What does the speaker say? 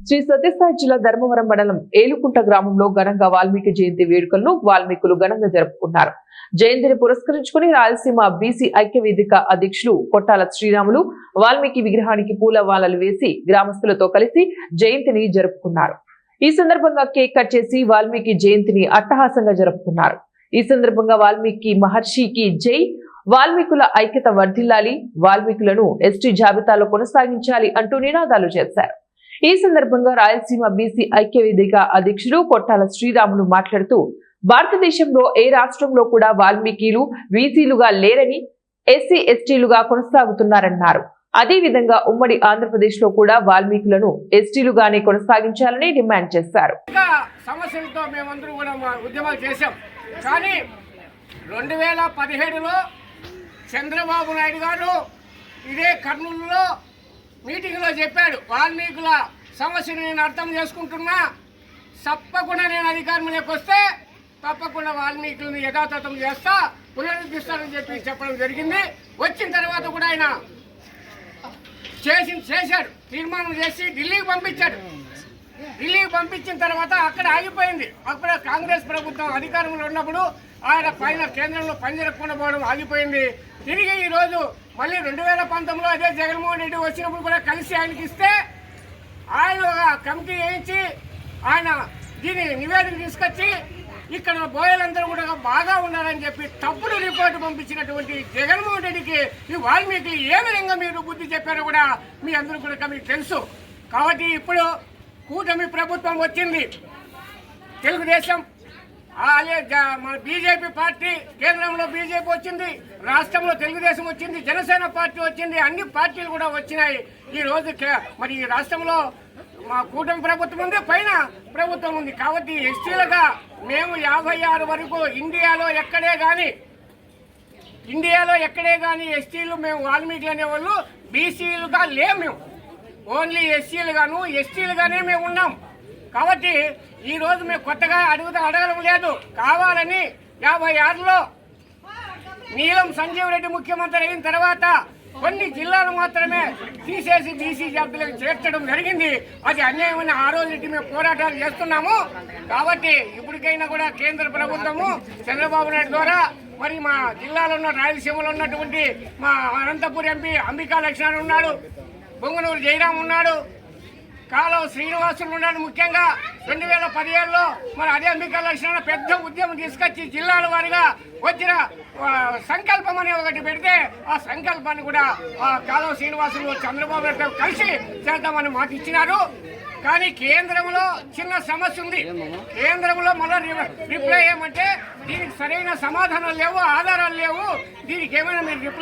శ్రీ సత్యసాయి జిల్లా ధర్మవరం మండలం ఏలుకుంట గ్రామంలో ఘనంగా వాల్మీకి జయంతి వేడుకలను వాల్మీకులు ఘనంగా జరుపుకున్నారు. జయంతిని పురస్కరించుకుని రాయలసీమ బీసీ ఐక్య వేదిక అధ్యక్షులు కొట్టాల శ్రీరాములు వాల్మీకి విగ్రహానికి పూలమాలలు వేసి గ్రామస్తులతో కలిసి జయంతిని జరుపుకున్నారు. ఈ సందర్భంగా కేక్ కట్ చేసి వాల్మీకి జయంతిని అట్టహాసంగా జరుపుకున్నారు. ఈ సందర్భంగా వాల్మీకి మహర్షికి జై, వాల్మీకుల ఐక్యత వర్ధిల్లాలి, వాల్మీకులను ఎస్టీ జాబితాలో కొనసాగించాలి అంటూ నినాదాలు చేశారు. ఈ సందర్భంగా రాయలసీమ బీసీ ఐక్య వేదిక అధ్యక్షులు కొట్టాల శ్రీరాములు మాట్లాడుతూ భారతదేశంలో ఏ రాష్ట్రంలో కూడా వాల్మీకిలు వీసీలుగా లేరని, ఎస్సీ ఎస్టీలుగా కొనసాగుతున్నారన్నారు. అదేవిధంగా ఉమ్మడి ఆంధ్రప్రదేశ్ లో కూడా వాల్మీకులను ఎస్టీలుగానే కొనసాగించాలని డిమాండ్ చేశారు. సమస్యలతో మేమందరూ కూడా ఉద్యమాలు చేశాం. కానీ 2017లో చంద్రబాబు నాయుడు గారు ఇదే కర్నూలులో మీటింగ్లో చెప్పాడు, వాల్మీకుల సమస్యను నేను అర్థం చేసుకుంటున్నా, తప్పకుండా నేను అధికారంలోకి వస్తే తప్పకుండా వాల్మీకులను యథాతథం చేస్తా, పునరుద్ధరిస్తానని చెప్పడం జరిగింది. వచ్చిన తర్వాత కూడా ఆయన చేశాడు, తీర్మానం చేసి ఢిల్లీకి పంపించాడు. ఢిల్లీకి పంపించిన తర్వాత అక్కడ ఆగిపోయింది. అక్కడ కాంగ్రెస్ ప్రభుత్వం అధికారంలో ఉన్నప్పుడు ఆయన పైన కేంద్రంలో పనిచేయకుండా పోవడం ఆగిపోయింది. తిరిగి ఈరోజు మళ్ళీ 2019లో అదే జగన్మోహన్ రెడ్డి వచ్చినప్పుడు కూడా కలిసి ఆయనకి ఇస్తే ఆయన ఒక కమిటీ వేయించి ఆయన దీని నివేదిక తీసుకొచ్చి ఇక్కడ బోయలందరూ కూడా బాగా ఉన్నారని చెప్పి తప్పుడు రిపోర్టు పంపించినటువంటి జగన్మోహన్ రెడ్డికి ఈ వాల్మీకి ఏ విధంగా మీరు బుద్ధి చెప్పారో కూడా మీ అందరూ కూడా మీకు తెలుసు. కాబట్టి ఇప్పుడు కూటమి ప్రభుత్వం వచ్చింది, తెలుగుదేశం మన బీజేపీ పార్టీ, కేంద్రంలో బీజేపీ వచ్చింది, రాష్ట్రంలో తెలుగుదేశం వచ్చింది, జనసేన పార్టీ వచ్చింది, అన్ని పార్టీలు కూడా వచ్చినాయి. ఈ రోజు మరి ఈ రాష్ట్రంలో మా కూటమి ప్రభుత్వం ఉంది, పైన ప్రభుత్వం ఉంది. కాబట్టి ఎస్టీలుగా మేము 56 వరకు ఇండియాలో ఎక్కడే కానీ ఎస్టీలు మేము వాల్మీకులు అనేవాళ్ళు బీసీలుగా లేము. మేము ఓన్లీ ఎస్సీలుగాను ఎస్టీలుగానే మేము ఉన్నాం. కాబట్టి ఈరోజు మేము కొత్తగా అడగడం లేదు. కావాలని 56లో నీలం సంజీవ్ రెడ్డి ముఖ్యమంత్రి అయిన తర్వాత కొన్ని జిల్లాలు మాత్రమే తీసేసి బీసీ జాబితాలకు చేర్చడం జరిగింది. అది అన్యాయమైన ఆ రోజు మేము పోరాటాలు చేస్తున్నాము. కాబట్టి ఇప్పటికైనా కూడా కేంద్ర ప్రభుత్వము చంద్రబాబు నాయుడు ద్వారా మరి మా జిల్లాలో ఉన్న రాయలసీమలో ఉన్నటువంటి మా అనంతపురం ఎంపీ అంబికా లక్ష్మణ్ ఉన్నాడు, బొంగనూరు జయరాం ఉన్నాడు, కాలువ శ్రీనివాసులు ఉన్నాడు. ముఖ్యంగా 2017లో మరి అదే అంబికా లక్ష్మణ పెద్ద ఉద్యమం తీసుకొచ్చి జిల్లాల వారిగా వచ్చిన సంకల్పం అని ఒకటి పెడితే ఆ సంకల్పాన్ని కూడా కాలువ శ్రీనివాసులు చంద్రబాబు నాయుడు కలిసి చేద్దామని మాట ఇచ్చినారు. కానీ కేంద్రంలో చిన్న సమస్య ఉంది. కేంద్రంలో మళ్ళీ రిప్లై ఏమంటే దీనికి సరైన సమాధానాలు లేవు, ఆధారాలు లేవు, దీనికి ఏమైనా మీరు రిప్లై